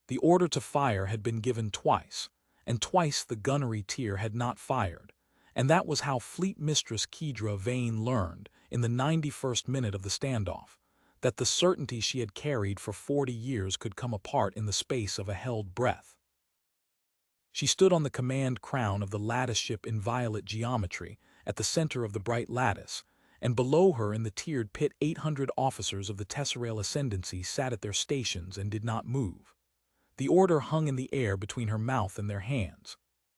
The order to fire had been given twice, and twice the gunnery tier had not fired, and that was how Fleet Mistress Kedra Vane learned, in the 91st minute of the standoff, that the certainty she had carried for 40 years could come apart in the space of a held breath. She stood on the command crown of the lattice ship in violet geometry, at the center of the bright lattice, and below her in the tiered pit 800 officers of the Tesserail Ascendancy sat at their stations and did not move. The order hung in the air between her mouth and their hands.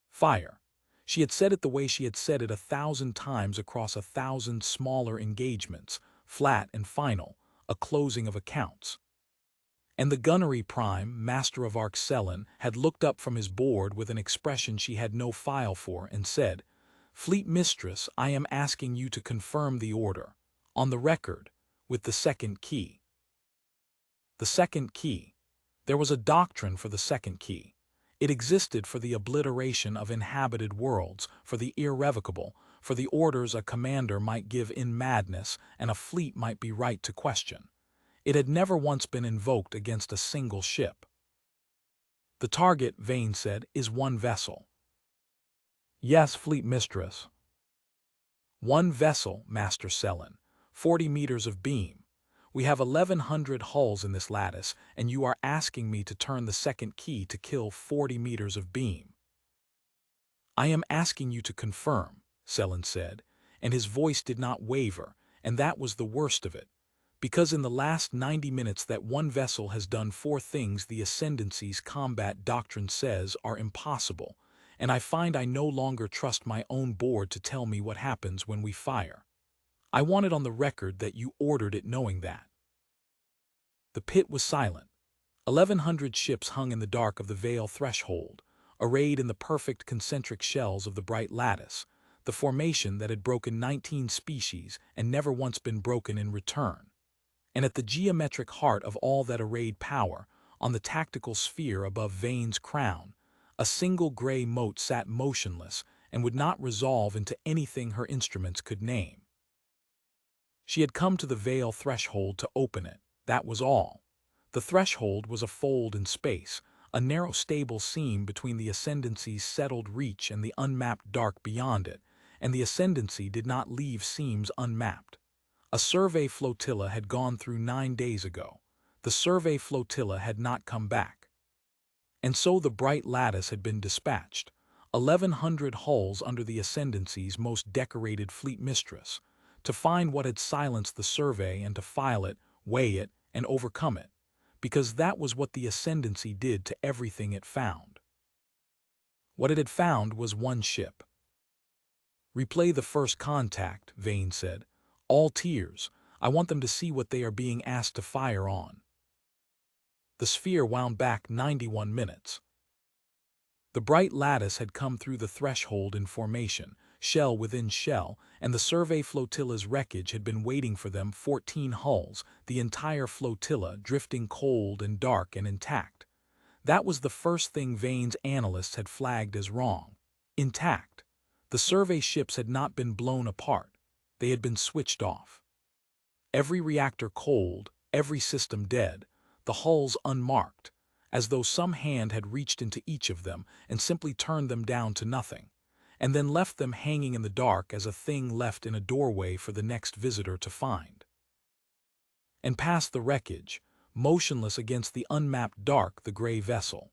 Fire. She had said it the way she had said it 1,000 times across 1,000 smaller engagements, flat and final, a closing of accounts. And the gunnery prime, master of Arxellen, had looked up from his board with an expression she had no file for and said, "Fleet Mistress, I am asking you to confirm the order, on the record, with the second key." The second key. There was a doctrine for the second key. It existed for the obliteration of inhabited worlds, for the irrevocable, for the orders a commander might give in madness and a fleet might be right to question. It had never once been invoked against a single ship. "The target," Vane said, "is one vessel." "Yes, Fleet Mistress." "One vessel, Master Sellen, 40 meters of beam. We have 1,100 hulls in this lattice, and you are asking me to turn the second key to kill 40 meters of beam." "I am asking you to confirm," Sellen said, and his voice did not waver, and that was the worst of it. Because in the last 90 minutes that one vessel has done 4 things the Ascendancy's combat doctrine says are impossible, and I find I no longer trust my own board to tell me what happens when we fire. I want it on the record that you ordered it knowing that. The pit was silent. 1,100 ships hung in the dark of the Veil threshold, arrayed in the perfect concentric shells of the bright lattice, the formation that had broken 19 species and never once been broken in return. And at the geometric heart of all that arrayed power, on the tactical sphere above Vane's crown, a single gray mote sat motionless and would not resolve into anything her instruments could name. She had come to the Veil threshold to open it, that was all. The threshold was a fold in space, a narrow stable seam between the Ascendancy's settled reach and the unmapped dark beyond it, and the Ascendancy did not leave seams unmapped. A survey flotilla had gone through 9 days ago. The survey flotilla had not come back. And so the bright lattice had been dispatched, 1,100 hulls under the Ascendancy's most decorated fleet mistress, to find what had silenced the survey and to file it, weigh it, and overcome it, because that was what the Ascendancy did to everything it found. What it had found was one ship. "Replay the first contact," Vane said. "All tiers. I want them to see what they are being asked to fire on." The sphere wound back 91 minutes. The bright lattice had come through the threshold in formation, shell within shell, and the survey flotilla's wreckage had been waiting for them 14 hulls, the entire flotilla drifting cold and dark and intact. That was the first thing Vane's analysts had flagged as wrong. Intact. The survey ships had not been blown apart. They had been switched off. Every reactor cold, every system dead, the hulls unmarked, as though some hand had reached into each of them and simply turned them down to nothing, and then left them hanging in the dark as a thing left in a doorway for the next visitor to find. And past the wreckage, motionless against the unmapped dark, the gray vessel.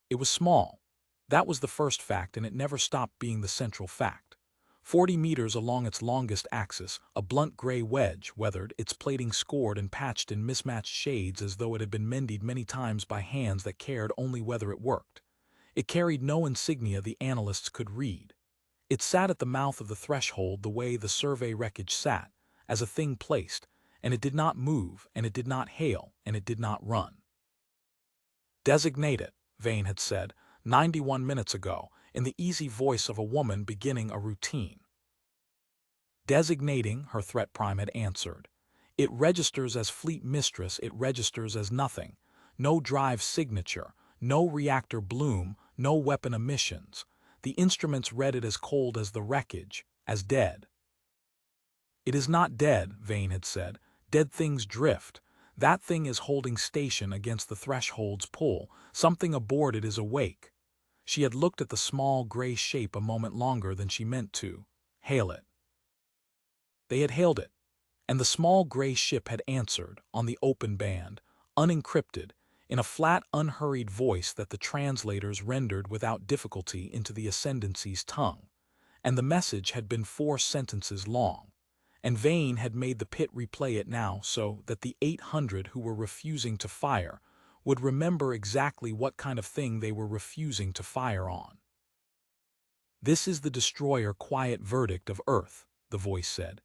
It was small. That was the first fact, and it never stopped being the central fact. 40 meters along its longest axis, a blunt gray wedge, weathered, its plating scored and patched in mismatched shades as though it had been mended many times by hands that cared only whether it worked. It carried no insignia the analysts could read. It sat at the mouth of the threshold the way the survey wreckage sat, as a thing placed, and it did not move, and it did not hail, and it did not run. "Designate it," Vane had said, 91 minutes ago, in the easy voice of a woman beginning a routine. "Designating," her threat prime had answered. "It registers as Fleet Mistress, it registers as nothing. No drive signature, no reactor bloom, no weapon emissions. The instruments read it as cold as the wreckage, as dead." "It is not dead," Vane had said. "Dead things drift. That thing is holding station against the threshold's pull. Something aboard it is awake. She had looked at the small gray shape a moment longer than she meant to. Hail it. They had hailed it, and the small gray ship had answered, on the open band, unencrypted, in a flat, unhurried voice that the translators rendered without difficulty into the Ascendancy's tongue. And the message had been 4 sentences long, and Vane had made the pit replay it now so that the 800 who were refusing to fire would remember exactly what kind of thing they were refusing to fire on. "This is the destroyer quiet verdict of Earth," the voice said.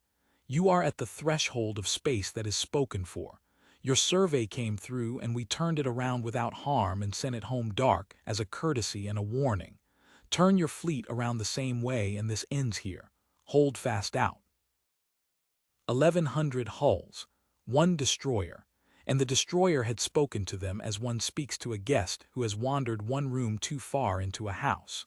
"You are at the threshold of space that is spoken for. Your survey came through and we turned it around without harm and sent it home dark as a courtesy and a warning. Turn your fleet around the same way and this ends here. Hold fast out." 1,100 hulls, 1 destroyer, and the destroyer had spoken to them as one speaks to a guest who has wandered 1 room too far into a house.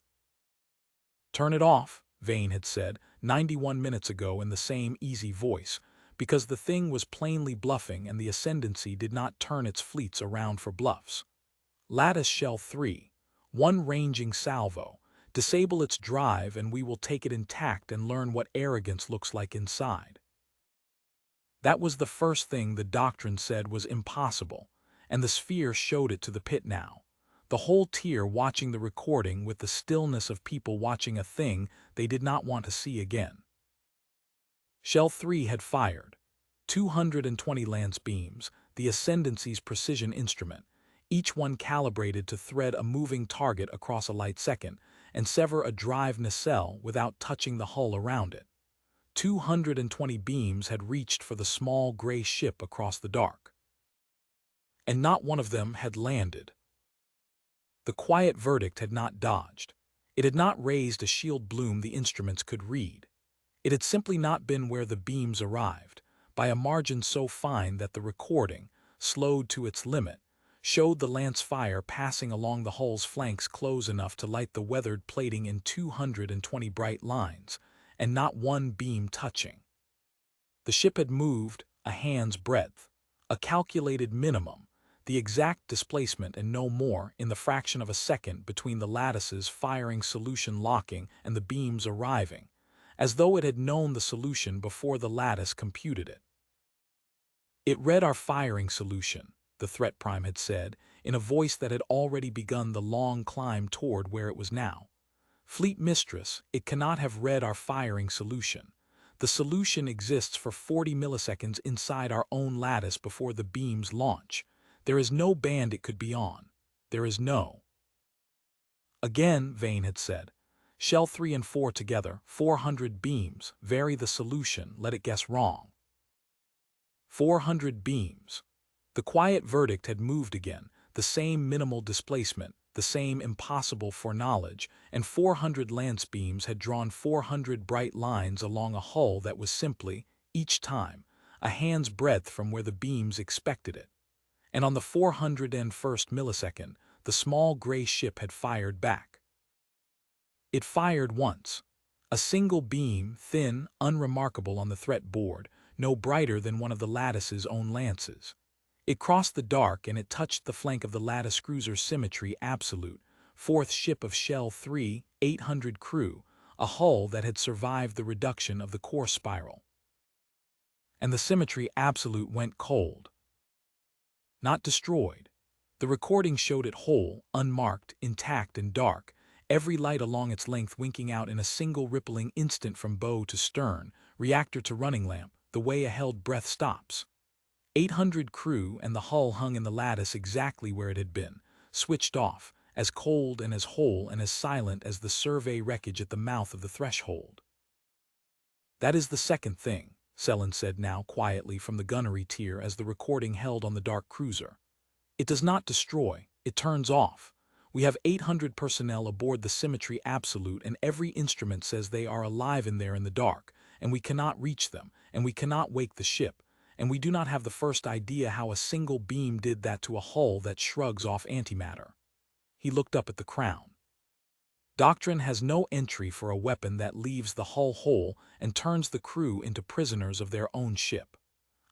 "Turn it off," Vane had said 91 minutes ago in the same easy voice, because the thing was plainly bluffing and the Ascendancy did not turn its fleets around for bluffs. "Lattice shell 3, 1 ranging salvo. Disable its drive and we will take it intact and learn what arrogance looks like inside." That was the first thing the doctrine said was impossible, and the sphere showed it to the pit now. The whole tier watching the recording with the stillness of people watching a thing they did not want to see again. Shell 3 had fired. 220 lance beams, the Ascendancy's precision instrument, each one calibrated to thread a moving target across a light second and sever a drive nacelle without touching the hull around it. 220 beams had reached for the small gray ship across the dark. And not one of them had landed. The quiet verdict had not dodged. It had not raised a shield bloom the instruments could read. It had simply not been where the beams arrived, by a margin so fine that the recording, slowed to its limit, showed the lance fire passing along the hull's flanks close enough to light the weathered plating in 220 bright lines, and not one beam touching. The ship had moved a hand's breadth, a calculated minimum, the exact displacement and no more in the fraction of a second between the lattice's firing solution locking and the beams arriving, as though it had known the solution before the lattice computed it. "It read our firing solution," the threat prime had said, in a voice that had already begun the long climb toward where it was now. "Fleet-mistress, it cannot have read our firing solution. The solution exists for 40 milliseconds inside our own lattice before the beams launch. There is no band it could be on. There is no—" Again, Vane had said, "Shell 3 and 4 together, 400 beams, vary the solution, let it guess wrong." 400 beams. The quiet verdict had moved again, the same minimal displacement, the same impossible foreknowledge, and 400 lance beams had drawn 400 bright lines along a hull that was simply, each time, a hand's breadth from where the beams expected it. And on the 401st millisecond, the small gray ship had fired back. It fired once. A single beam, thin, unremarkable on the threat board, no brighter than one of the lattice's own lances. It crossed the dark and it touched the flank of the lattice cruiser Symmetry Absolute, 4th ship of Shell 3, 800 crew, a hull that had survived the reduction of the core spiral. And the Symmetry Absolute went cold. Not destroyed. The recording showed it whole, unmarked, intact and dark, every light along its length winking out in a single rippling instant from bow to stern, reactor to running lamp, the way a held breath stops. 800 crew and the hull hung in the lattice exactly where it had been, switched off, as cold and as whole and as silent as the survey wreckage at the mouth of the threshold. "That is the second thing," Selin said now quietly from the gunnery tier as the recording held on the dark cruiser. "It does not destroy, it turns off. We have 800 personnel aboard the Symmetry Absolute and every instrument says they are alive in there in the dark, and we cannot reach them, and we cannot wake the ship, and we do not have the first idea how a single beam did that to a hull that shrugs off antimatter." He looked up at the crown. "Doctrine has no entry for a weapon that leaves the hull whole and turns the crew into prisoners of their own ship.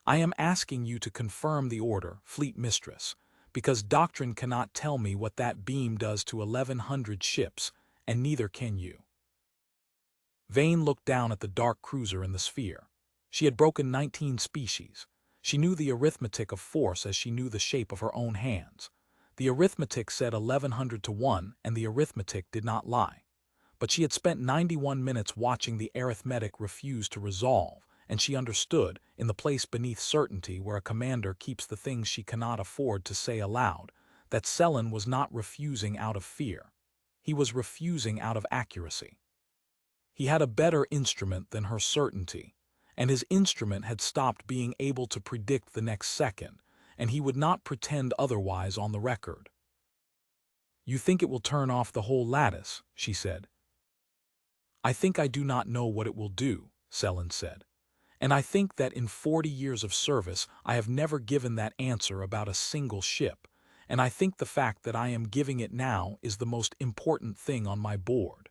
I am asking you to confirm the order, fleet mistress, because doctrine cannot tell me what that beam does to 1,100 ships, and neither can you." Vane looked down at the dark cruiser in the sphere. She had broken 19 species. She knew the arithmetic of force as she knew the shape of her own hands. The arithmetic said 1,100 to 1, and the arithmetic did not lie. But she had spent 91 minutes watching the arithmetic refuse to resolve, and she understood, in the place beneath certainty where a commander keeps the things she cannot afford to say aloud, that Selen was not refusing out of fear. He was refusing out of accuracy. He had a better instrument than her certainty, and his instrument had stopped being able to predict the next second, and he would not pretend otherwise on the record. "You think it will turn off the whole lattice," she said. "I think I do not know what it will do," Selen said. "And I think that in 40 years of service I have never given that answer about a single ship, and I think the fact that I am giving it now is the most important thing on my board."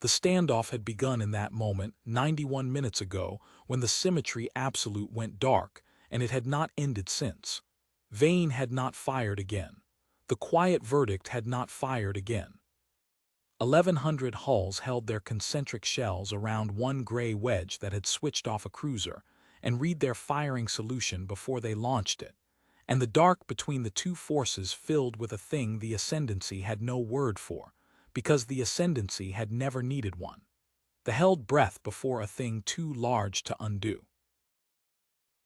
The standoff had begun in that moment, 91 minutes ago, when the symmetry absolute went dark, and it had not ended since. Vane had not fired again. The quiet verdict had not fired again. 1,100 hulls held their concentric shells around one gray wedge that had switched off a cruiser, and read their firing solution before they launched it, and the dark between the two forces filled with a thing the Ascendancy had no word for, because the Ascendancy had never needed one. The held breath before a thing too large to undo.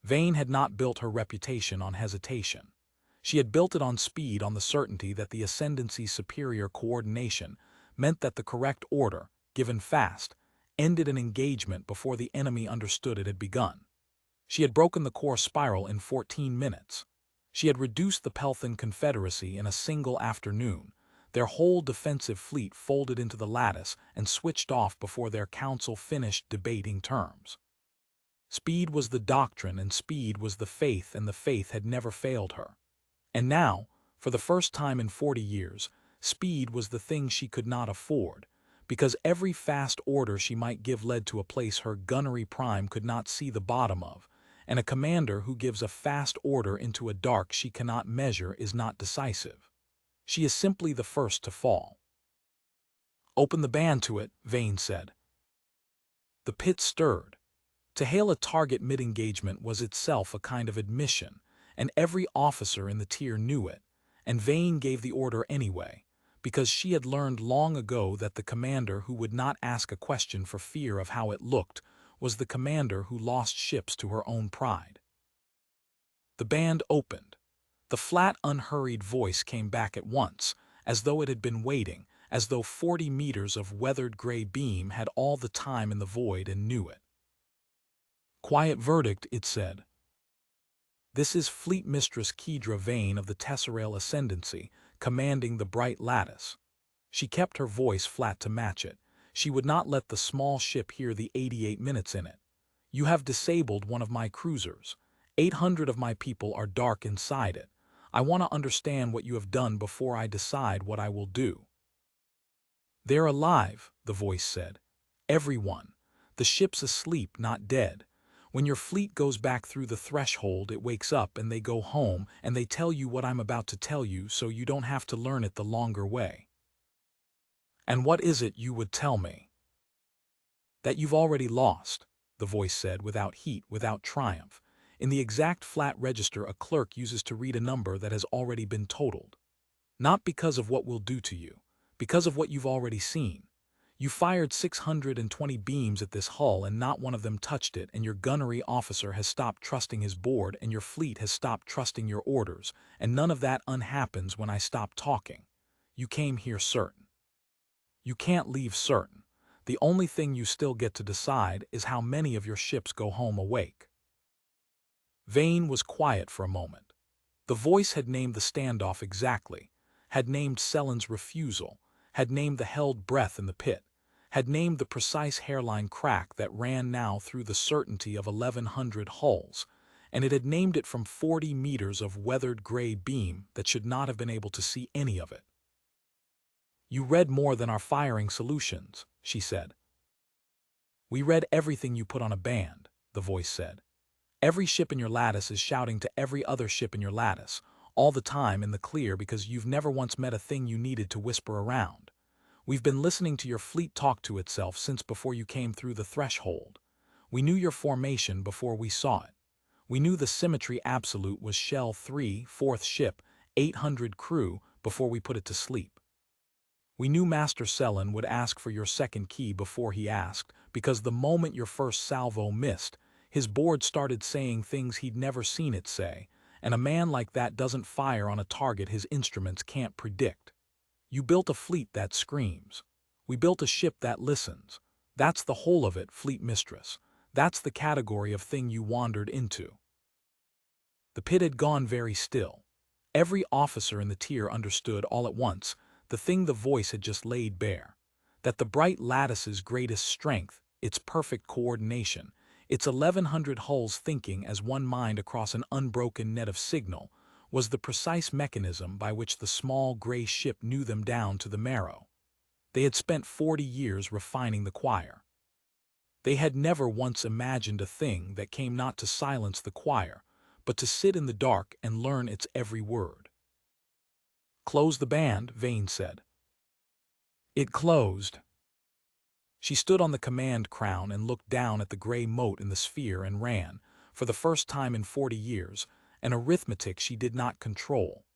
Vane had not built her reputation on hesitation. She had built it on speed, on the certainty that the Ascendancy's superior coordination meant that the correct order, given fast, ended an engagement before the enemy understood it had begun. She had broken the core spiral in 14 minutes. She had reduced the Pelthan Confederacy in a single afternoon. Their whole defensive fleet folded into the lattice and switched off before their council finished debating terms. Speed was the doctrine, and speed was the faith, and the faith had never failed her. And now, for the first time in 40 years, speed was the thing she could not afford, because every fast order she might give led to a place her gunnery prime could not see the bottom of, and a commander who gives a fast order into a dark she cannot measure is not decisive. She is simply the first to fall. "Open the band to it," Vane said. The pit stirred. To hail a target mid-engagement was itself a kind of admission, and every officer in the tier knew it, and Vane gave the order anyway, because she had learned long ago that the commander who would not ask a question for fear of how it looked was the commander who lost ships to her own pride. The band opened. The flat, unhurried voice came back at once, as though it had been waiting, as though 40 meters of weathered gray beam had all the time in the void and knew it. "Quiet verdict," it said. "This is Fleet Mistress Kedra Vane of the Tesserail Ascendancy, commanding the bright lattice." She kept her voice flat to match it. She would not let the small ship hear the 88 minutes in it. "You have disabled one of my cruisers. 800 of my people are dark inside it. I want to understand what you have done before I decide what I will do." "They're alive," the voice said. "Everyone. The ship's asleep, not dead. When your fleet goes back through the threshold, it wakes up and they go home and they tell you what I'm about to tell you, so you don't have to learn it the longer way." "And what is it you would tell me?" "That you've already lost," the voice said, without heat, without triumph, in the exact flat register a clerk uses to read a number that has already been totaled. "Not because of what we'll do to you, because of what you've already seen. You fired 620 beams at this hull and not one of them touched it, and your gunnery officer has stopped trusting his board, and your fleet has stopped trusting your orders, and none of that unhappens when I stop talking. You came here certain. You can't leave certain. The only thing you still get to decide is how many of your ships go home awake." Vane was quiet for a moment. The voice had named the standoff exactly, had named Selen's refusal, had named the held breath in the pit, had named the precise hairline crack that ran now through the certainty of 1,100 hulls, and it had named it from 40 meters of weathered gray beam that should not have been able to see any of it. "You read more than our firing solutions," she said. "We read everything you put on a band," the voice said. Every ship in your lattice is shouting to every other ship in your lattice, all the time in the clear because you've never once met a thing you needed to whisper around. We've been listening to your fleet talk to itself since before you came through the threshold. We knew your formation before we saw it. We knew the symmetry absolute was Shell 3, 4th ship, 800 crew before we put it to sleep. We knew Master Selen would ask for your second key before he asked, because the moment your first salvo missed, his board started saying things he'd never seen it say, and a man like that doesn't fire on a target his instruments can't predict. You built a fleet that screams. We built a ship that listens. That's the whole of it, fleet-mistress. That's the category of thing you wandered into. The pit had gone very still. Every officer in the tier understood all at once the thing the voice had just laid bare. That the bright lattice's greatest strength, its perfect coordination, its 1100 hulls thinking as one mind across an unbroken net of signal, was the precise mechanism by which the small gray ship knew them down to the marrow. They had spent 40 years refining the choir. They had never once imagined a thing that came not to silence the choir, but to sit in the dark and learn its every word. "Close the band," Vane said. It closed. She stood on the command crown and looked down at the gray mote in the sphere and ran, for the first time in 40 years, an arithmetic she did not control.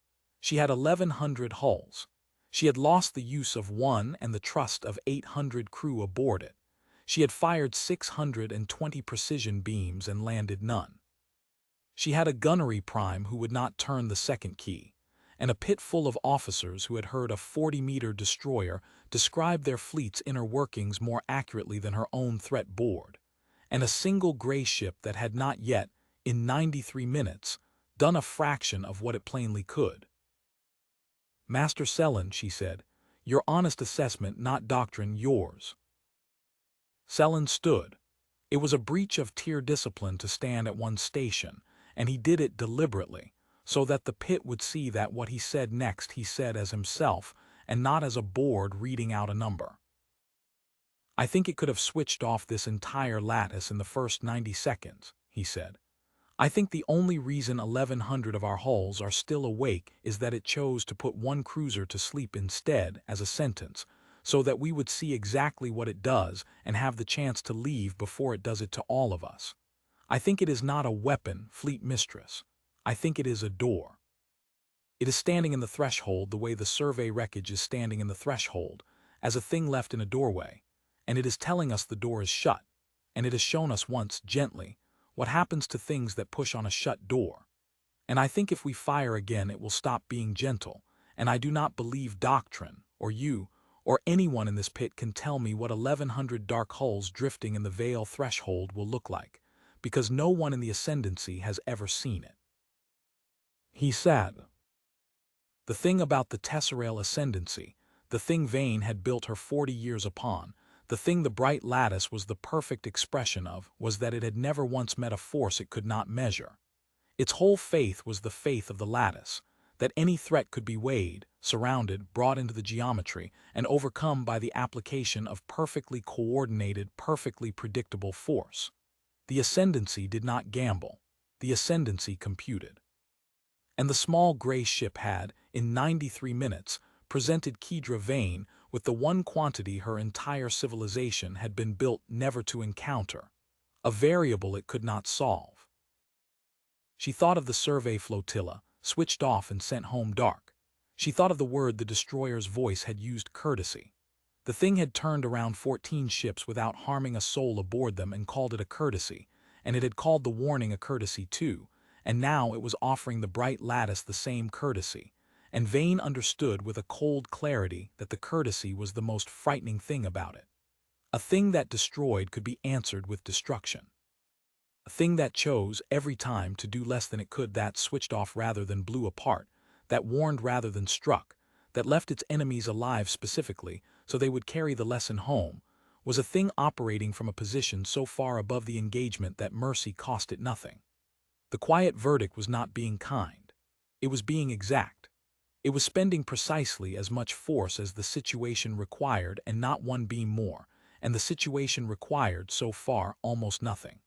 She had 1100 hulls. She had lost the use of one and the trust of 800 crew aboard it. She had fired 620 precision beams and landed none. She had a gunnery prime who would not turn the second key, and a pit full of officers who had heard a 40-meter destroyer describe their fleet's inner workings more accurately than her own threat board, and a single gray ship that had not yet, in 93 minutes, done a fraction of what it plainly could. "Master Selen," she said, "your honest assessment, not doctrine, yours." Selen stood. It was a breach of tier discipline to stand at one station, and he did it deliberately, so that the pit would see that what he said next he said as himself, and not as a board reading out a number. "I think it could have switched off this entire lattice in the first 90 seconds, he said. "I think the only reason 1100 of our hulls are still awake is that it chose to put one cruiser to sleep instead as a sentence, so that we would see exactly what it does and have the chance to leave before it does it to all of us. I think it is not a weapon, fleet-mistress. I think it is a door. It is standing in the threshold the way the survey wreckage is standing in the threshold, as a thing left in a doorway, and it is telling us the door is shut, and it has shown us once, gently, what happens to things that push on a shut door. And I think if we fire again it will stop being gentle, and I do not believe doctrine, or you, or anyone in this pit can tell me what 1100 dark hulls drifting in the veil threshold will look like, because no one in the ascendancy has ever seen it." He said. The thing about the Tesserail ascendancy, the thing Vane had built her 40 years upon, the thing the bright lattice was the perfect expression of, was that it had never once met a force it could not measure. Its whole faith was the faith of the lattice, that any threat could be weighed, surrounded, brought into the geometry, and overcome by the application of perfectly coordinated, perfectly predictable force. The ascendancy did not gamble. The ascendancy computed. And the small gray ship had, in 93 minutes, presented Kedra Vane with the one quantity her entire civilization had been built never to encounter, a variable it could not solve. She thought of the survey flotilla, switched off and sent home dark. She thought of the word the destroyer's voice had used, courtesy. The thing had turned around 14 ships without harming a soul aboard them and called it a courtesy, and it had called the warning a courtesy too, and now it was offering the bright lattice the same courtesy, and Vane understood with a cold clarity that the courtesy was the most frightening thing about it. A thing that destroyed could be answered with destruction. A thing that chose every time to do less than it could, that switched off rather than blew apart, that warned rather than struck, that left its enemies alive specifically so they would carry the lesson home, was a thing operating from a position so far above the engagement that mercy cost it nothing. The quiet verdict was not being kind. It was being exact. It was spending precisely as much force as the situation required and not one beam more, and the situation required so far almost nothing.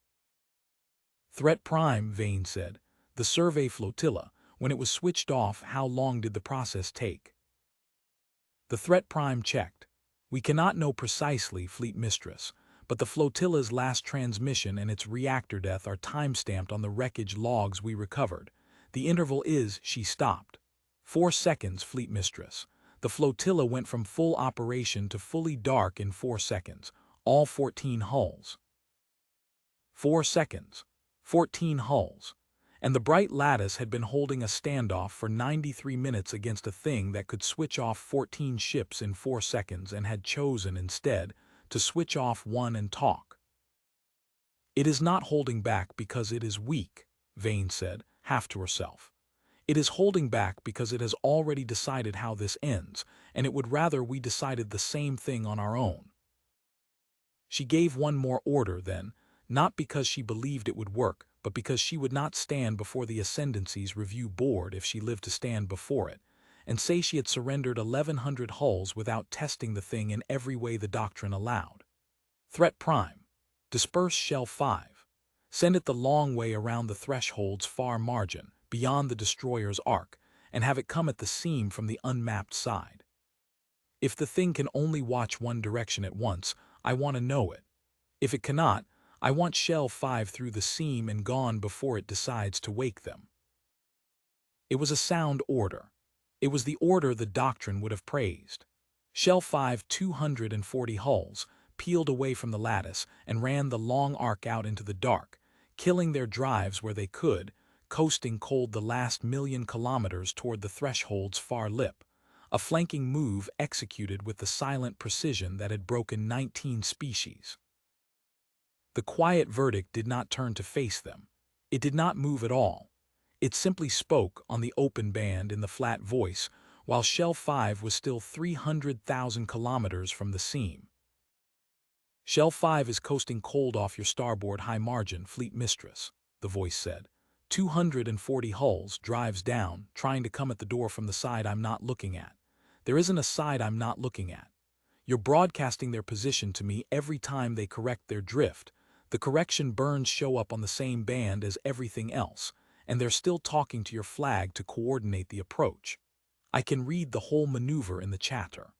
Threat Prime, Vane said. The survey flotilla. When it was switched off, how long did the process take? The Threat Prime checked. We cannot know precisely, Fleet Mistress, but the flotilla's last transmission and its reactor death are timestamped on the wreckage logs we recovered. The interval is, she stopped. 4 seconds, Fleet Mistress. The flotilla went from full operation to fully dark in 4 seconds, all 14 hulls. 4 seconds, 14 hulls. And the bright lattice had been holding a standoff for 93 minutes against a thing that could switch off 14 ships in 4 seconds and had chosen, instead, to switch off one and talk. It is not holding back because it is weak, Vane said, half to herself. It is holding back because it has already decided how this ends, and it would rather we decided the same thing on our own. She gave one more order then, not because she believed it would work, but because she would not stand before the Ascendancy's review board if she lived to stand before it, and say she had surrendered 1,100 hulls without testing the thing in every way the doctrine allowed. Threat Prime. Disperse Shell 5. Send it the long way around the threshold's far margin, beyond the destroyer's arc, and have it come at the seam from the unmapped side. If the thing can only watch one direction at once, I want to know it. If it cannot, I want Shell 5 through the seam and gone before it decides to wake them. It was a sound order. It was the order the doctrine would have praised. Shell 5, 240 hulls, peeled away from the lattice and ran the long arc out into the dark, killing their drives where they could, coasting cold the last 1,000,000 kilometers toward the threshold's far lip, a flanking move executed with the silent precision that had broken 19 species. The quiet verdict did not turn to face them. It did not move at all. It simply spoke on the open band in the flat voice, while Shell 5 was still 300,000 kilometers from the seam. Shell 5 is coasting cold off your starboard high margin, Fleet Mistress, the voice said. 240 hulls, drives down, trying to come at the door from the side I'm not looking at. There isn't a side I'm not looking at. You're broadcasting their position to me every time they correct their drift. The correction burns show up on the same band as everything else, and they're still talking to your flag to coordinate the approach. I can read the whole maneuver in the chatter.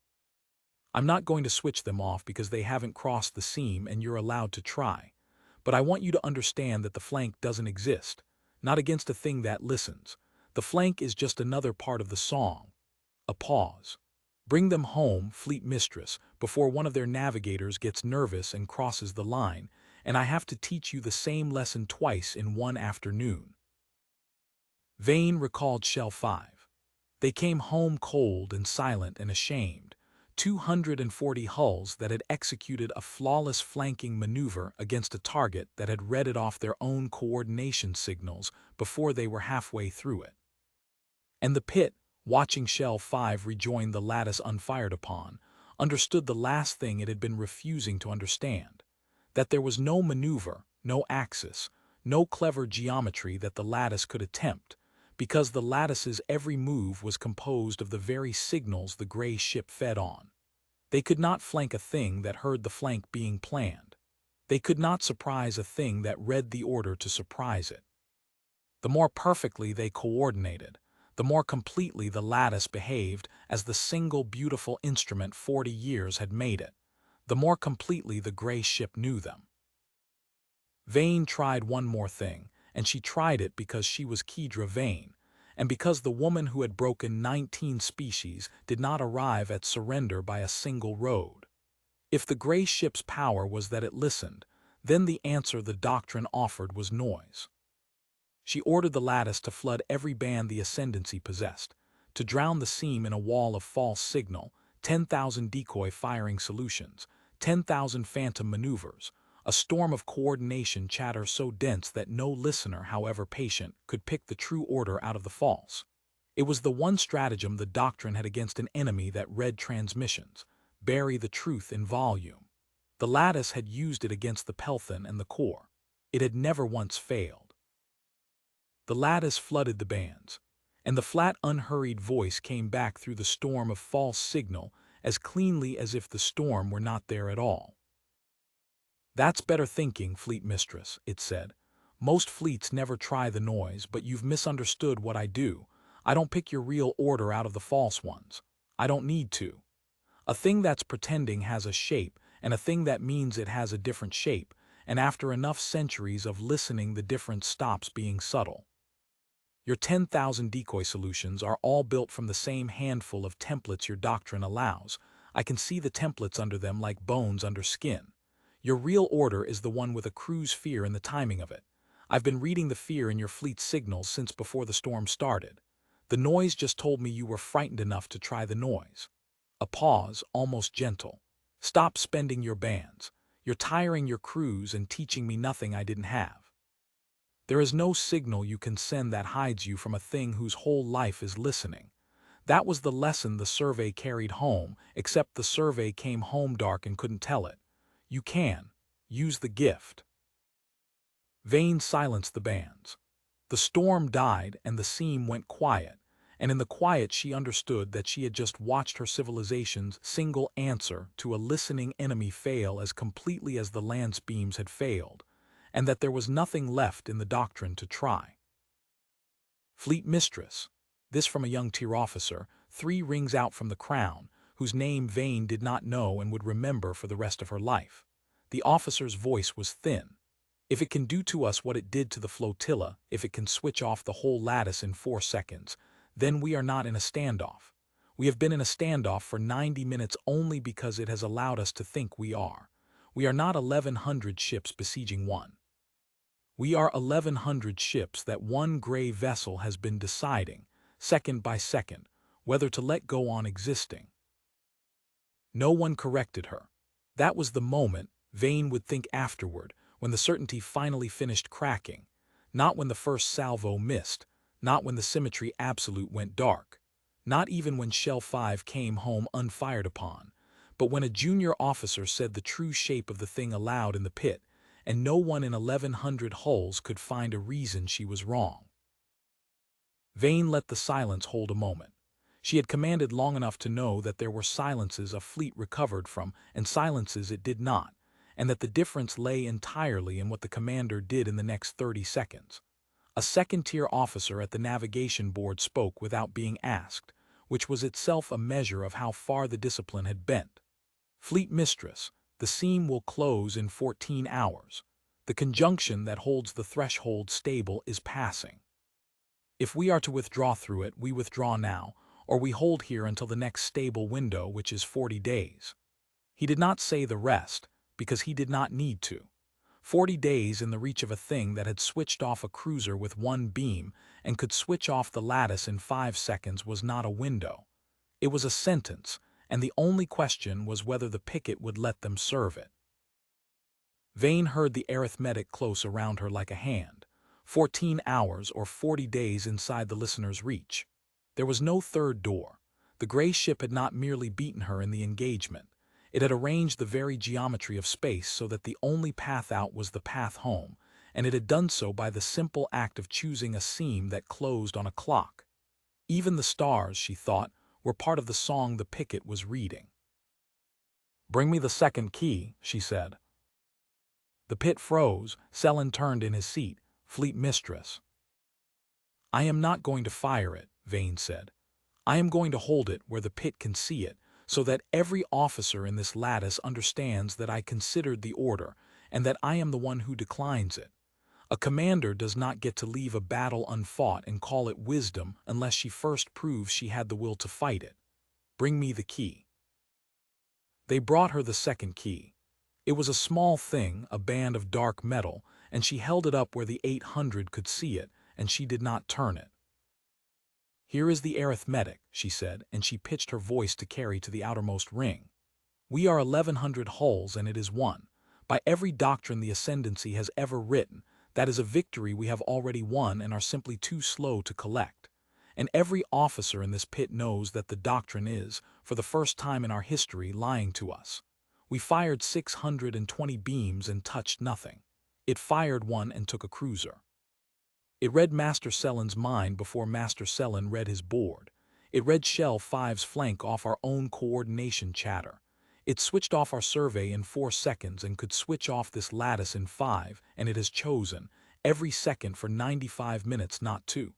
I'm not going to switch them off because they haven't crossed the seam and you're allowed to try. But I want you to understand that the flank doesn't exist, not against a thing that listens. The flank is just another part of the song. A pause. Bring them home, Fleet Mistress, before one of their navigators gets nervous and crosses the line, and I have to teach you the same lesson twice in one afternoon. Vane recalled Shell 5. They came home cold and silent and ashamed. 240 hulls that had executed a flawless flanking maneuver against a target that had read it off their own coordination signals before they were halfway through it. And the pit, watching Shell 5 rejoin the lattice unfired upon, understood the last thing it had been refusing to understand. That there was no maneuver, no axis, no clever geometry that the lattice could attempt, because the lattice's every move was composed of the very signals the gray ship fed on. They could not flank a thing that heard the flank being planned. They could not surprise a thing that read the order to surprise it. The more perfectly they coordinated, the more completely the lattice behaved as the single beautiful instrument 40 years had made it, the more completely the gray ship knew them. Vane tried one more thing, and she tried it because she was Kedra Vane, and because the woman who had broken 19 species did not arrive at surrender by a single road. If the gray ship's power was that it listened, then the answer the doctrine offered was noise. She ordered the lattice to flood every band the Ascendancy possessed, to drown the seam in a wall of false signal, 10,000 decoy firing solutions, 10,000 phantom maneuvers, a storm of coordination chatter so dense that no listener, however patient, could pick the true order out of the false. It was the one stratagem the doctrine had against an enemy that read transmissions, bury the truth in volume. The lattice had used it against the Pelthan and the core. It had never once failed. The lattice flooded the bands, and the flat, unhurried voice came back through the storm of false signal as cleanly as if the storm were not there at all. That's better thinking, Fleet Mistress, it said. Most fleets never try the noise, but you've misunderstood what I do. I don't pick your real order out of the false ones. I don't need to. A thing that's pretending has a shape, and a thing that means it has a different shape, and after enough centuries of listening the difference stops being subtle. Your 10,000 decoy solutions are all built from the same handful of templates your doctrine allows. I can see the templates under them like bones under skin. Your real order is the one with a crew's fear in the timing of it. I've been reading the fear in your fleet's signals since before the storm started. The noise just told me you were frightened enough to try the noise. A pause, almost gentle. Stop spending your bands. You're tiring your crews and teaching me nothing I didn't have. There is no signal you can send that hides you from a thing whose whole life is listening. That was the lesson the survey carried home, except the survey came home dark and couldn't tell it. You can. Use the gift. Vane silenced the bands. The storm died and the seam went quiet, and in the quiet she understood that she had just watched her civilization's single answer to a listening enemy fail as completely as the lance beams had failed, and that there was nothing left in the doctrine to try. Fleet-mistress. This from a young tier officer, 3 rings out from the crown, whose name Vane did not know and would remember for the rest of her life. The officer's voice was thin. If it can do to us what it did to the flotilla, if it can switch off the whole lattice in 4 seconds, then we are not in a standoff. We have been in a standoff for 90 minutes only because it has allowed us to think we are. We are not 1,100 ships besieging one. We are 1,100 ships that one gray vessel has been deciding, second by second, whether to let go on existing. No one corrected her. That was the moment, Vane would think afterward, when the certainty finally finished cracking, not when the first salvo missed, not when the symmetry absolute went dark, not even when Shell 5 came home unfired upon, but when a junior officer said the true shape of the thing aloud in the pit, and no one in 1,100 hulls could find a reason she was wrong. Vane let the silence hold a moment. She had commanded long enough to know that there were silences a fleet recovered from and silences it did not, and that the difference lay entirely in what the commander did in the next 30 seconds. A second-tier officer at the navigation board spoke without being asked, which was itself a measure of how far the discipline had bent. Fleet-mistress, the seam will close in 14 hours. The conjunction that holds the threshold stable is passing. If we are to withdraw through it, we withdraw now, or we hold here until the next stable window, which is 40 days. He did not say the rest, because he did not need to. 40 days in the reach of a thing that had switched off a cruiser with one beam and could switch off the lattice in 5 seconds was not a window. It was a sentence, and the only question was whether the picket would let them serve it. Vane heard the arithmetic close around her like a hand. 14 hours or 40 days inside the listener's reach. There was no third door. The gray ship had not merely beaten her in the engagement. It had arranged the very geometry of space so that the only path out was the path home, and it had done so by the simple act of choosing a seam that closed on a clock. Even the stars, she thought, were part of the song the picket was reading. "Bring me the second key," she said. The pit froze. Selin turned in his seat. "Fleet-mistress." "I am not going to fire it," Vane said. "I am going to hold it where the pit can see it, so that every officer in this lattice understands that I considered the order, and that I am the one who declines it. A commander does not get to leave a battle unfought and call it wisdom unless she first proves she had the will to fight it. Bring me the key." They brought her the second key. It was a small thing, a band of dark metal, and she held it up where the 800 could see it, and she did not turn it. "Here is the arithmetic," she said, and she pitched her voice to carry to the outermost ring. "We are 1,100 hulls, and it is won. By every doctrine the Ascendancy has ever written, that is a victory we have already won and are simply too slow to collect. And every officer in this pit knows that the doctrine is, for the first time in our history, lying to us. We fired 620 beams and touched nothing. It fired one and took a cruiser. It read Master Selin's mind before Master Selin read his board. It read Shell 5's flank off our own coordination chatter. It switched off our survey in 4 seconds and could switch off this lattice in 5, and it has chosen, every second for 95 minutes, not 2.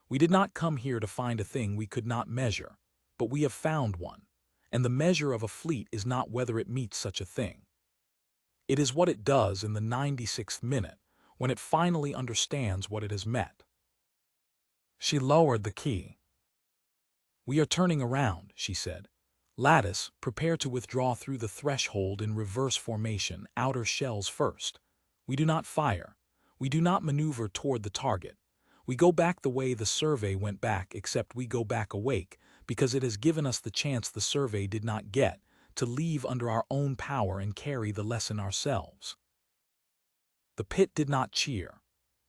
We did not come here to find a thing we could not measure, but we have found one, and the measure of a fleet is not whether it meets such a thing. It is what it does in the 96th minute, when it finally understands what it has met. She lowered the key. "We are turning around," she said. "Lattice, prepare to withdraw through the threshold in reverse formation, outer shells first. We do not fire. We do not maneuver toward the target. We go back the way the survey went back, except we go back awake, because it has given us the chance the survey did not get, to leave under our own power and carry the lesson ourselves." The pit did not cheer.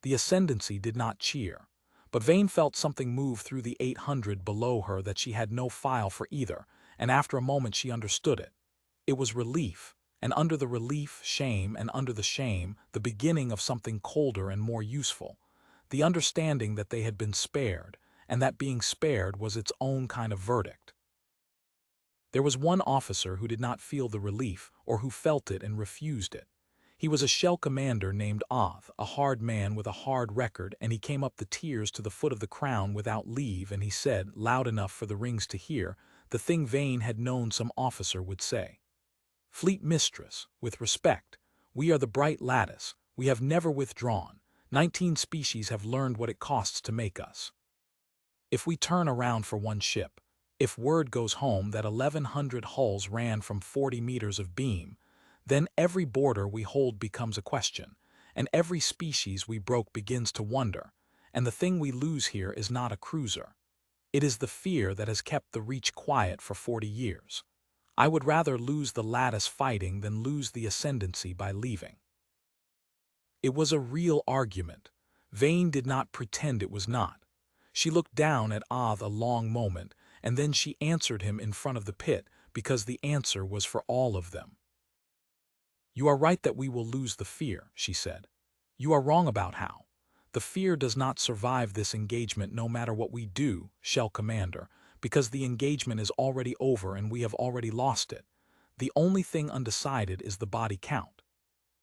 The ascendancy did not cheer. But Vane felt something move through the 800 below her that she had no file for either, and after a moment she understood it. It was relief, and under the relief, shame, and under the shame, the beginning of something colder and more useful. The understanding that they had been spared, and that being spared was its own kind of verdict. There was one officer who did not feel the relief, or who felt it and refused it. He was a shell commander named Oth, a hard man with a hard record, and he came up the tiers to the foot of the crown without leave, and he said, loud enough for the rings to hear, the thing Vane had known some officer would say. "Fleet-mistress, with respect, we are the bright lattice. We have never withdrawn. 19 species have learned what it costs to make us. If we turn around for one ship, if word goes home that 1,100 hulls ran from 40 meters of beam, then every border we hold becomes a question, and every species we broke begins to wonder, and the thing we lose here is not a cruiser. It is the fear that has kept the Reach quiet for 40 years. I would rather lose the lattice fighting than lose the ascendancy by leaving." It was a real argument. Vane did not pretend it was not. She looked down at Oth a long moment, and then she answered him in front of the pit, because the answer was for all of them. "You are right that we will lose the fear," she said. "You are wrong about how. The fear does not survive this engagement no matter what we do, Shell Commander, because the engagement is already over and we have already lost it. The only thing undecided is the body count.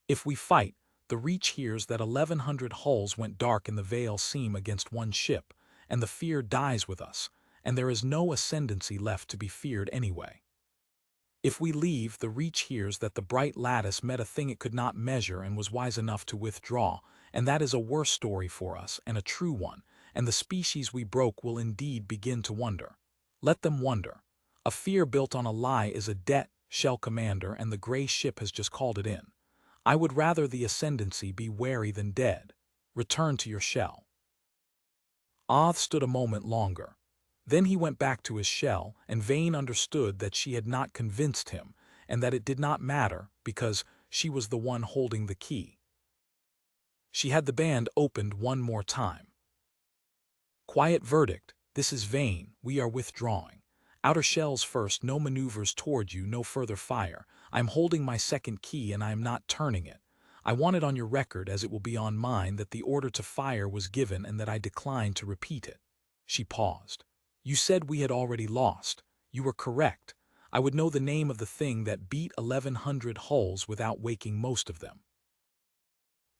If we fight, the Reach hears that 1,100 hulls went dark in the Veil seam against one ship, and the fear dies with us, and there is no ascendancy left to be feared anyway. If we leave, the Reach hears that the bright lattice met a thing it could not measure and was wise enough to withdraw, and that is a worse story for us, and a true one, and the species we broke will indeed begin to wonder. Let them wonder. A fear built on a lie is a debt, Shell Commander, and the gray ship has just called it in. I would rather the ascendancy be wary than dead. Return to your shell." Oth stood a moment longer. Then he went back to his shell, and Vane understood that she had not convinced him, and that it did not matter, because she was the one holding the key. She had the band opened one more time. "Quiet verdict. This is Vane. We are withdrawing. Outer shells first, no maneuvers toward you, no further fire. I am holding my second key and I am not turning it. I want it on your record, as it will be on mine, that the order to fire was given and that I declined to repeat it." She paused. "You said we had already lost. You were correct. I would know the name of the thing that beat 1,100 hulls without waking most of them."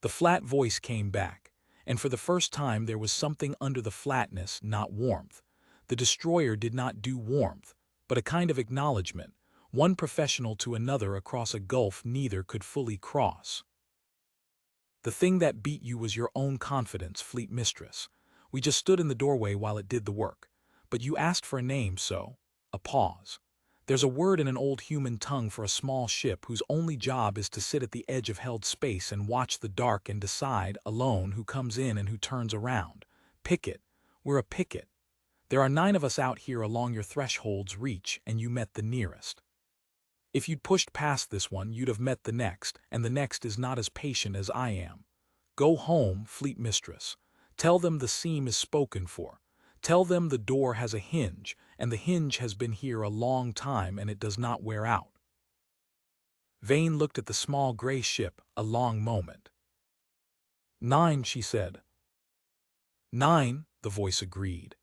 The flat voice came back, and for the first time there was something under the flatness, not warmth. The destroyer did not do warmth, but a kind of acknowledgement, one professional to another across a gulf neither could fully cross. "The thing that beat you was your own confidence, Fleet-mistress. We just stood in the doorway while it did the work. But you asked for a name, so—" A pause. "There's a word in an old human tongue for a small ship whose only job is to sit at the edge of held space and watch the dark and decide, alone, who comes in and who turns around. Picket. We're a picket. There are 9 of us out here along your threshold's reach, and you met the nearest. If you'd pushed past this one, you'd have met the next, and the next is not as patient as I am. Go home, Fleet-mistress. Tell them the seam is spoken for. Tell them the door has a hinge, and the hinge has been here a long time and it does not wear out." Vane looked at the small gray ship a long moment. "9, she said. 9, the voice agreed.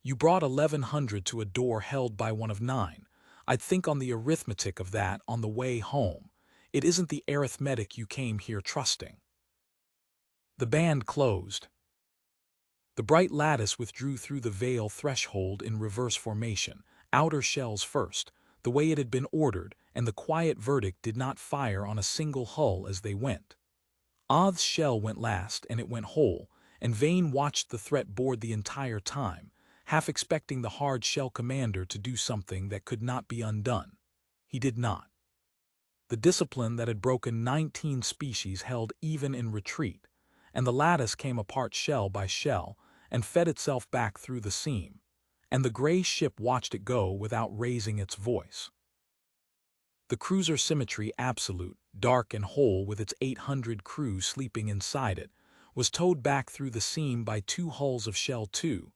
"You brought 1,100 to a door held by one of 9. I'd think on the arithmetic of that on the way home. It isn't the arithmetic you came here trusting." The band closed. The bright lattice withdrew through the veil threshold in reverse formation, outer shells first, the way it had been ordered, and the quiet verdict did not fire on a single hull as they went. Oth's shell went last, and it went whole, and Vane watched the threat board the entire time, half expecting the hard shell commander to do something that could not be undone. He did not. The discipline that had broken 19 species held even in retreat, and the lattice came apart shell by shell and fed itself back through the seam, and the gray ship watched it go without raising its voice. The cruiser Symmetry Absolute, dark and whole with its 800 crew sleeping inside it, was towed back through the seam by 2 hulls of Shell 2,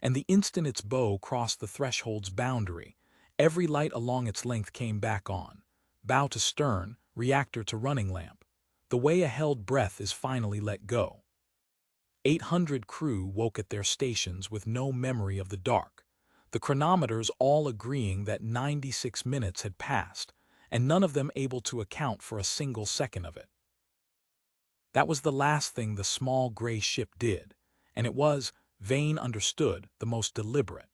and the instant its bow crossed the threshold's boundary, every light along its length came back on, bow to stern, reactor to running lamp. The way a held breath is finally let go. 800 crew woke at their stations with no memory of the dark, the chronometers all agreeing that 96 minutes had passed, and none of them able to account for a single second of it. That was the last thing the small gray ship did, and it was, Vane understood, the most deliberate.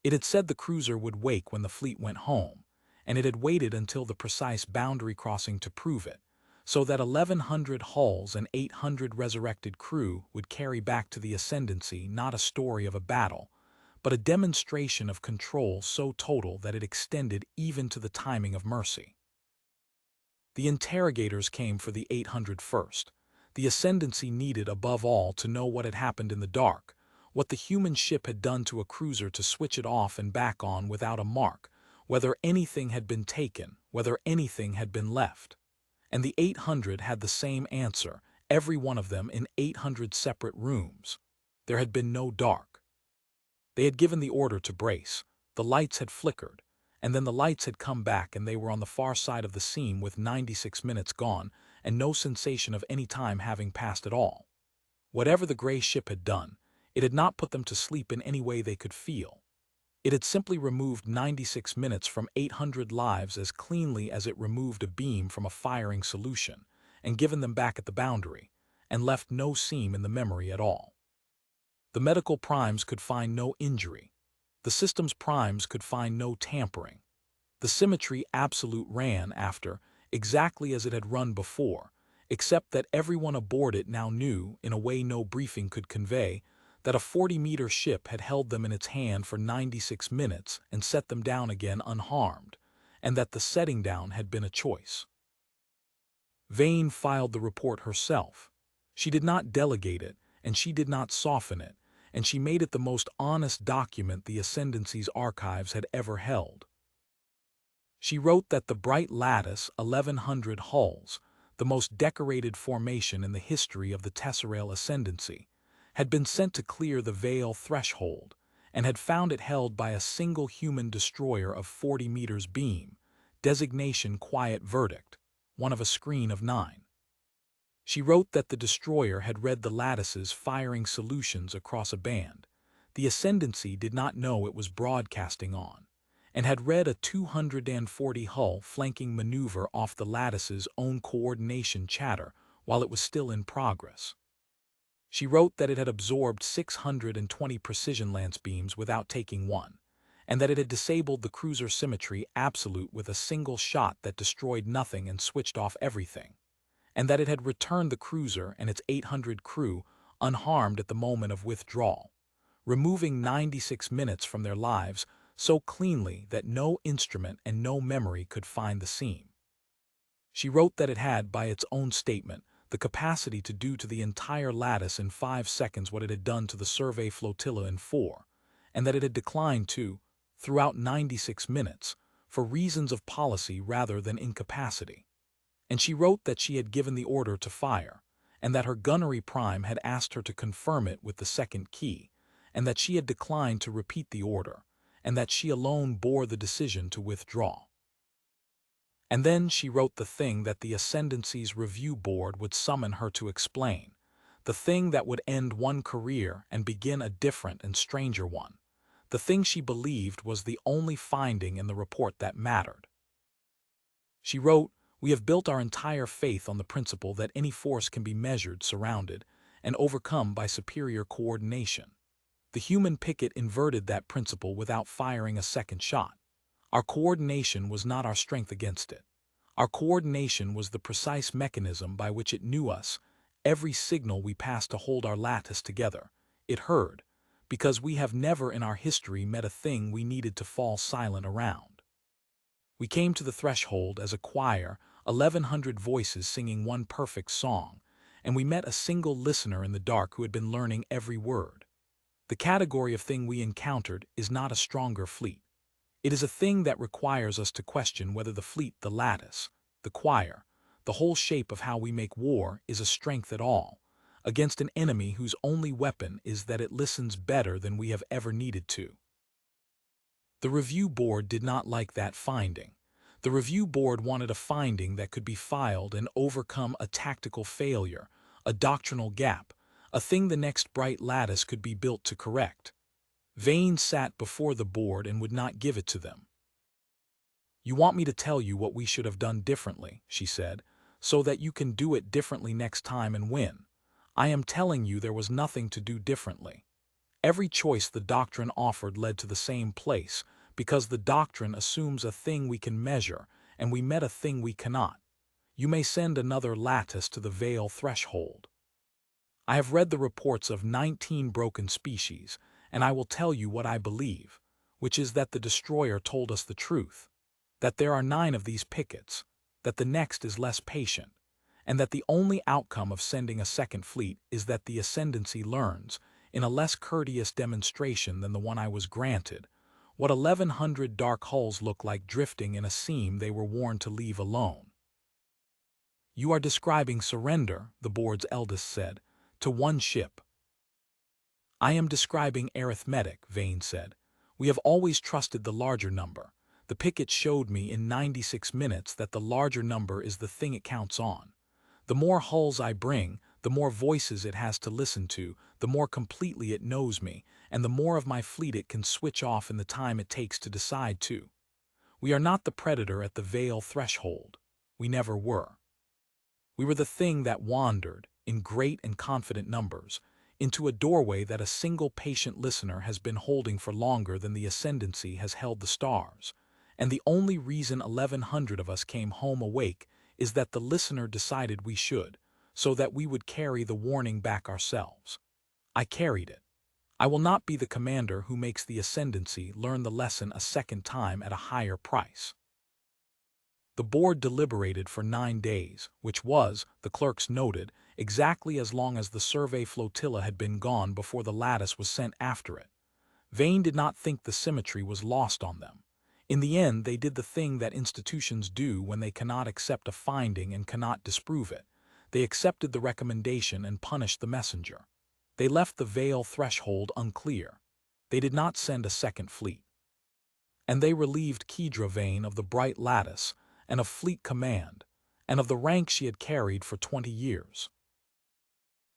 It had said the cruiser would wake when the fleet went home, and it had waited until the precise boundary crossing to prove it, so that 1,100 hulls and 800 resurrected crew would carry back to the Ascendancy not a story of a battle, but a demonstration of control so total that it extended even to the timing of mercy. The interrogators came for the 800 first. The Ascendancy needed above all to know what had happened in the dark, what the human ship had done to a cruiser to switch it off and back on without a mark, whether anything had been taken, whether anything had been left. And the 800 had the same answer, every one of them in 800 separate rooms. There had been no dark. They had given the order to brace, the lights had flickered, and then the lights had come back and they were on the far side of the seam with 96 minutes gone and no sensation of any time having passed at all. Whatever the gray ship had done, it had not put them to sleep in any way they could feel. It had simply removed 96 minutes from 800 lives as cleanly as it removed a beam from a firing solution, and given them back at the boundary, and left no seam in the memory at all. The medical primes could find no injury. The system's primes could find no tampering. The Symmetry Absolute ran after, exactly as it had run before, except that everyone aboard it now knew, in a way no briefing could convey, that a 40-meter ship had held them in its hand for 96 minutes and set them down again unharmed, and that the setting down had been a choice. Vane filed the report herself. She did not delegate it, and she did not soften it, and she made it the most honest document the Ascendancy's archives had ever held. She wrote that the bright lattice, 1,100 hulls, the most decorated formation in the history of the Tesserail Ascendancy, had been sent to clear the veil threshold, and had found it held by a single human destroyer of 40 meters beam, designation Quiet Verdict, one of a screen of 9. She wrote that the destroyer had read the lattice's firing solutions across a band the Ascendancy did not know it was broadcasting on, and had read a 240 hull flanking maneuver off the lattice's own coordination chatter while it was still in progress. She wrote that it had absorbed 620 precision lance beams without taking one, and that it had disabled the cruiser Symmetry Absolute with a single shot that destroyed nothing and switched off everything, and that it had returned the cruiser and its 800 crew unharmed at the moment of withdrawal, removing 96 minutes from their lives so cleanly that no instrument and no memory could find the seam. She wrote that it had, by its own statement, the capacity to do to the entire lattice in 5 seconds what it had done to the survey flotilla in 4, and that it had declined to, throughout 96 minutes, for reasons of policy rather than incapacity. And she wrote that she had given the order to fire, and that her gunnery prime had asked her to confirm it with the second key, and that she had declined to repeat the order, and that she alone bore the decision to withdraw. And then she wrote the thing that the Ascendancy's review board would summon her to explain, the thing that would end one career and begin a different and stranger one, the thing she believed was the only finding in the report that mattered. She wrote, "We have built our entire faith on the principle that any force can be measured, surrounded, and overcome by superior coordination. The human picket inverted that principle without firing a second shot. Our coordination was not our strength against it. Our coordination was the precise mechanism by which it knew us. Every signal we passed to hold our lattice together, it heard, because we have never in our history met a thing we needed to fall silent around. We came to the threshold as a choir, 1,100 voices singing one perfect song, and we met a single listener in the dark who had been learning every word. The category of thing we encountered is not a stronger fleet. It is a thing that requires us to question whether the fleet, the lattice, the choir, the whole shape of how we make war is a strength at all, against an enemy whose only weapon is that it listens better than we have ever needed to. The review board did not like that finding. The review board wanted a finding that could be filed and overcome a tactical failure, a doctrinal gap, a thing the next bright lattice could be built to correct. Vane sat before the board and would not give it to them. "You want me to tell you what we should have done differently," she said, "so that you can do it differently next time and win. I am telling you there was nothing to do differently. Every choice the doctrine offered led to the same place, because the doctrine assumes a thing we can measure, and we met a thing we cannot. You may send another lattice to the veil threshold. I have read the reports of 19 broken species, and I will tell you what I believe, which is that the destroyer told us the truth, that there are 9 of these pickets, that the next is less patient, and that the only outcome of sending a second fleet is that the ascendancy learns, in a less courteous demonstration than the one I was granted, what 1,100 dark hulls look like drifting in a seam they were warned to leave alone." "You are describing surrender," the board's eldest said, "to one ship." "I am describing arithmetic," Vane said. "We have always trusted the larger number. The picket showed me in 96 minutes that the larger number is the thing it counts on. The more hulls I bring, the more voices it has to listen to, the more completely it knows me, and the more of my fleet it can switch off in the time it takes to decide to. We are not the predator at the veil threshold. We never were. We were the thing that wandered, in great and confident numbers, into a doorway that a single patient listener has been holding for longer than the ascendancy has held the stars, and the only reason 1,100 of us came home awake is that the listener decided we should, so that we would carry the warning back ourselves. I carried it. I will not be the commander who makes the ascendancy learn the lesson a second time at a higher price." The board deliberated for 9 days, which was, the clerks noted, exactly as long as the survey flotilla had been gone before the lattice was sent after it. Vane did not think the symmetry was lost on them. In the end, they did the thing that institutions do when they cannot accept a finding and cannot disprove it. They accepted the recommendation and punished the messenger. They left the veil threshold unclear. They did not send a second fleet. And they relieved Kedra Vane of the bright lattice, and of fleet command, and of the rank she had carried for 20 years.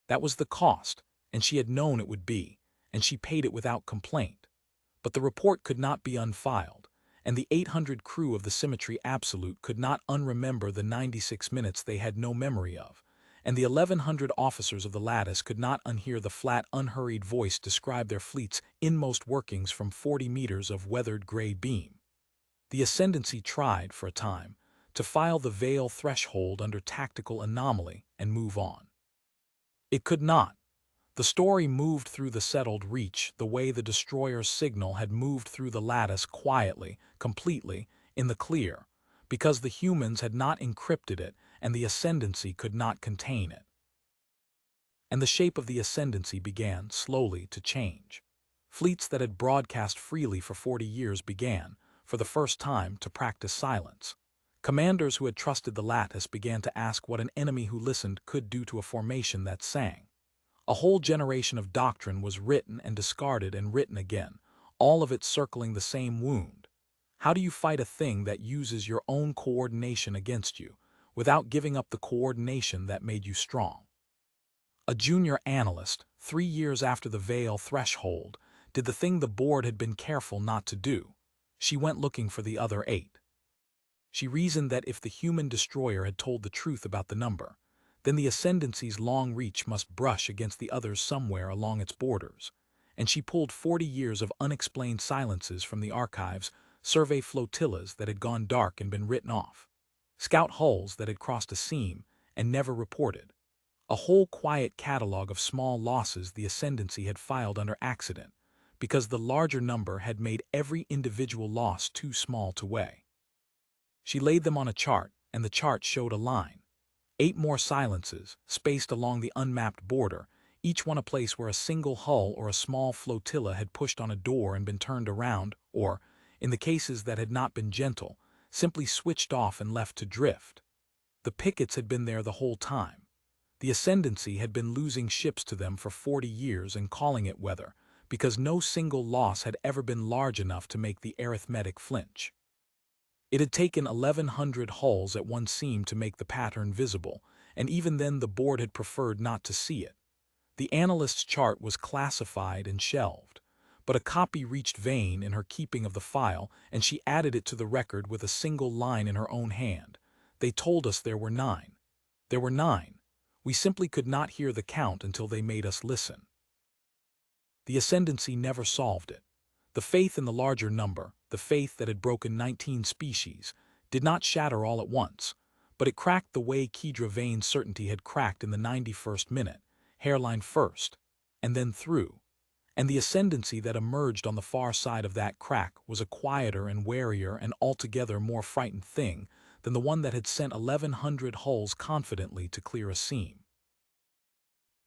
That was the cost, and she had known it would be, and she paid it without complaint. But the report could not be unfiled, and the 800 crew of the Symmetry Absolute could not unremember the 96 minutes they had no memory of, and the 1,100 officers of the lattice could not unhear the flat, unhurried voice describe their fleet's inmost workings from 40 meters of weathered gray beam. The ascendancy tried, for a time, to file the veil threshold under tactical anomaly and move on. It could not. The story moved through the settled reach the way the destroyer's signal had moved through the lattice quietly, completely, in the clear, because the humans had not encrypted it and the ascendancy could not contain it. And the shape of the ascendancy began, slowly, to change. Fleets that had broadcast freely for 40 years began, for the first time, to practice silence. Commanders who had trusted the lattice began to ask what an enemy who listened could do to a formation that sang. A whole generation of doctrine was written and discarded and written again, all of it circling the same wound. How do you fight a thing that uses your own coordination against you, without giving up the coordination that made you strong? A junior analyst, 3 years after the veil threshold, did the thing the board had been careful not to do. She went looking for the other 8. She reasoned that if the human destroyer had told the truth about the number, then the Ascendancy's long reach must brush against the others somewhere along its borders, and she pulled 40 years of unexplained silences from the archives, survey flotillas that had gone dark and been written off, scout hulls that had crossed a seam and never reported, a whole quiet catalog of small losses the Ascendancy had filed under accident, because the larger number had made every individual loss too small to weigh. She laid them on a chart, and the chart showed a line. 8 more silences, spaced along the unmapped border, each one a place where a single hull or a small flotilla had pushed on a door and been turned around, or, in the cases that had not been gentle, simply switched off and left to drift. The pickets had been there the whole time. The Ascendancy had been losing ships to them for 40 years and calling it weather, because no single loss had ever been large enough to make the arithmetic flinch. It had taken 1,100 hulls at one seam to make the pattern visible, and even then the board had preferred not to see it. The analyst's chart was classified and shelved, but a copy reached Vane in her keeping of the file, and she added it to the record with a single line in her own hand. They told us there were 9. There were 9. We simply could not hear the count until they made us listen. The Ascendancy never solved it. The faith in the larger number, the faith that had broken 19 species, did not shatter all at once, but it cracked the way Kedra Vane's certainty had cracked in the 91st minute, hairline first, and then through. And the Ascendancy that emerged on the far side of that crack was a quieter and warier and altogether more frightened thing than the one that had sent 1,100 hulls confidently to clear a seam.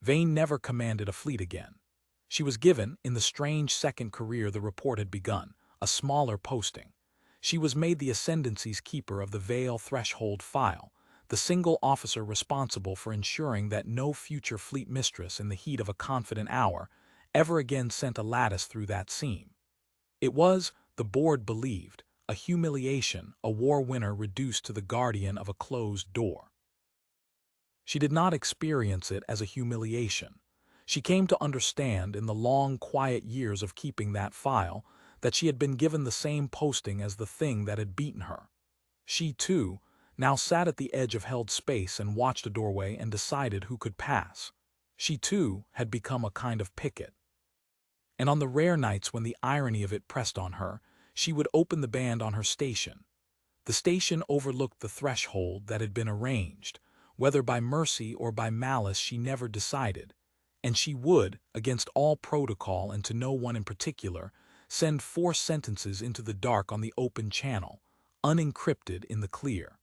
Vane never commanded a fleet again. She was given, in the strange second career the report had begun, a smaller posting. She was made the Ascendancy's keeper of the Vale Threshold file, the single officer responsible for ensuring that no future fleet mistress in the heat of a confident hour ever again sent a lattice through that seam. It was, the board believed, a humiliation, a war winner reduced to the guardian of a closed door. She did not experience it as a humiliation. She came to understand in the long, quiet years of keeping that file that she had been given the same posting as the thing that had beaten her. She, too, now sat at the edge of held space and watched a doorway and decided who could pass. She, too, had become a kind of picket. And on the rare nights when the irony of it pressed on her, she would open the band on her station. The station overlooked the threshold that had been arranged, whether by mercy or by malice she never decided, and she would, against all protocol and to no one in particular, send 4 sentences into the dark on the open channel, unencrypted in the clear.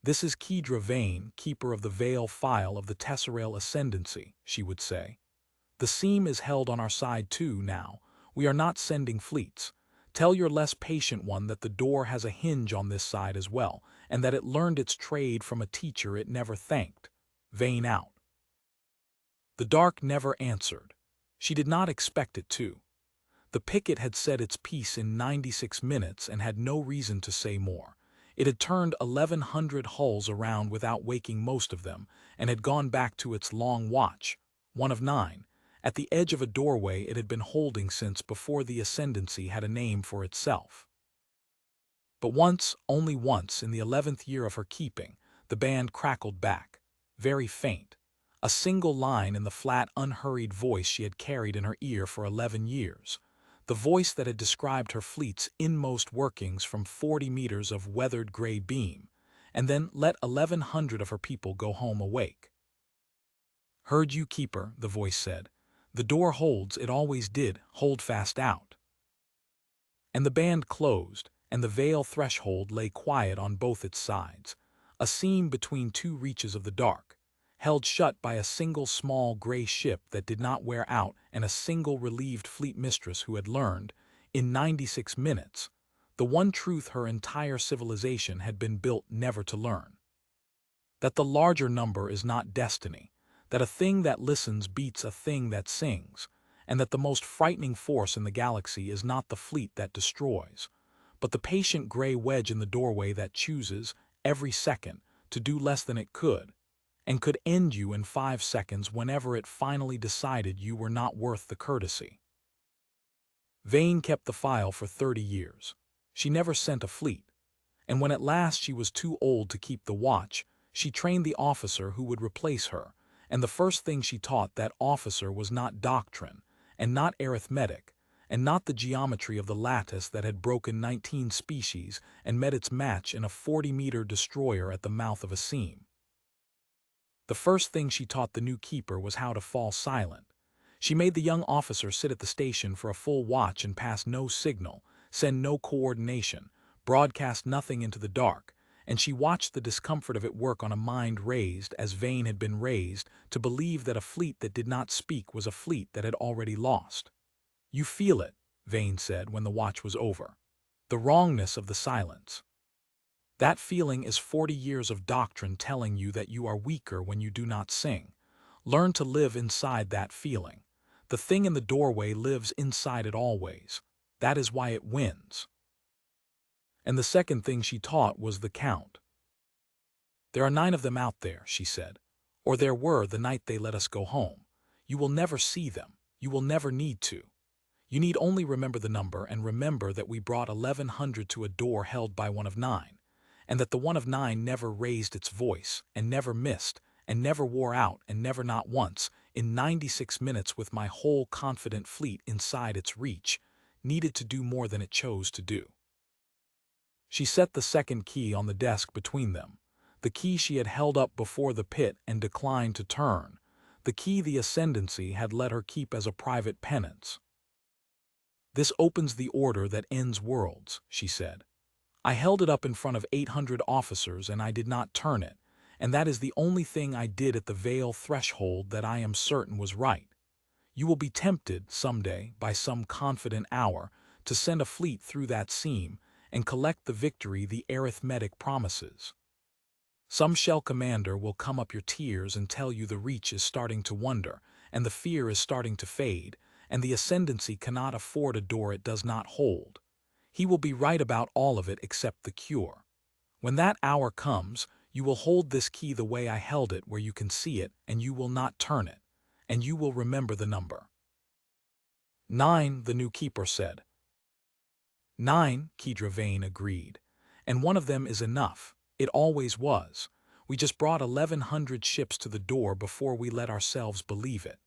"This is Kedra Vane, keeper of the Vale file of the Tesserail Ascendancy," she would say. "The seam is held on our side too now. We are not sending fleets. Tell your less patient one that the door has a hinge on this side as well, and that it learned its trade from a teacher it never thanked. Vane out." The dark never answered. She did not expect it to. The picket had said its piece in 96 minutes and had no reason to say more. It had turned 1,100 hulls around without waking most of them, and had gone back to its long watch, one of 9, at the edge of a doorway it had been holding since before the Ascendancy had a name for itself. But once, only once, in the 11th year of her keeping, the band crackled back, very faint, a single line in the flat, unhurried voice she had carried in her ear for 11 years, the voice that had described her fleet's inmost workings from 40 meters of weathered gray beam, and then let 1,100 of her people go home awake. "Heard you, keeper," the voice said. "The door holds, it always did, hold fast out." And the band closed, and the Vale threshold lay quiet on both its sides, a seam between 2 reaches of the dark, held shut by a single small gray ship that did not wear out and a single relieved fleet mistress who had learned, in 96 minutes, the one truth her entire civilization had been built never to learn. That the larger number is not destiny, that a thing that listens beats a thing that sings, and that the most frightening force in the galaxy is not the fleet that destroys, but the patient gray wedge in the doorway that chooses, every second, to do less than it could, and could end you in 5 seconds whenever it finally decided you were not worth the courtesy. Vane kept the file for 30 years. She never sent a fleet, and when at last she was too old to keep the watch, She trained the officer who would replace her, and the first thing she taught that officer was not doctrine, and not arithmetic, and not the geometry of the lattice that had broken 19 species and met its match in a 40-meter destroyer at the mouth of a seam. The first thing she taught the new keeper was how to fall silent. She made the young officer sit at the station for a full watch and pass no signal, send no coordination, broadcast nothing into the dark, and she watched the discomfort of it work on a mind raised, as Vane had been raised, to believe that a fleet that did not speak was a fleet that had already lost. "You feel it," Vane said when the watch was over. "The wrongness of the silence. That feeling is 40 years of doctrine telling you that you are weaker when you do not sing. Learn to live inside that feeling. The thing in the doorway lives inside it always. That is why it wins." And the second thing she taught was the count. "There are 9 of them out there," she said. "Or there were the night they let us go home. You will never see them. You will never need to. You need only remember the number and remember that we brought 1100 to a door held by one of 9, and that the one of 9 never raised its voice, and never missed, and never wore out, and never not once, in 96 minutes with my whole confident fleet inside its reach, needed to do more than it chose to do." She set the second key on the desk between them, the key she had held up before the pit and declined to turn, the key the ascendancy had let her keep as a private penance. "This opens the order that ends worlds," she said. "I held it up in front of 800 officers and I did not turn it, and that is the only thing I did at the veil threshold that I am certain was right. You will be tempted, someday, by some confident hour, to send a fleet through that seam and collect the victory the arithmetic promises. Some shell commander will come up your tears and tell you the reach is starting to wonder, and the fear is starting to fade, and the ascendancy cannot afford a door it does not hold. He will be right about all of it except the cure. When that hour comes, you will hold this key the way I held it where you can see it, and you will not turn it, and you will remember the number." "9, the new keeper said. "9, Kedra Vane agreed. "And one of them is enough. It always was. We just brought 1100 ships to the door before we let ourselves believe it.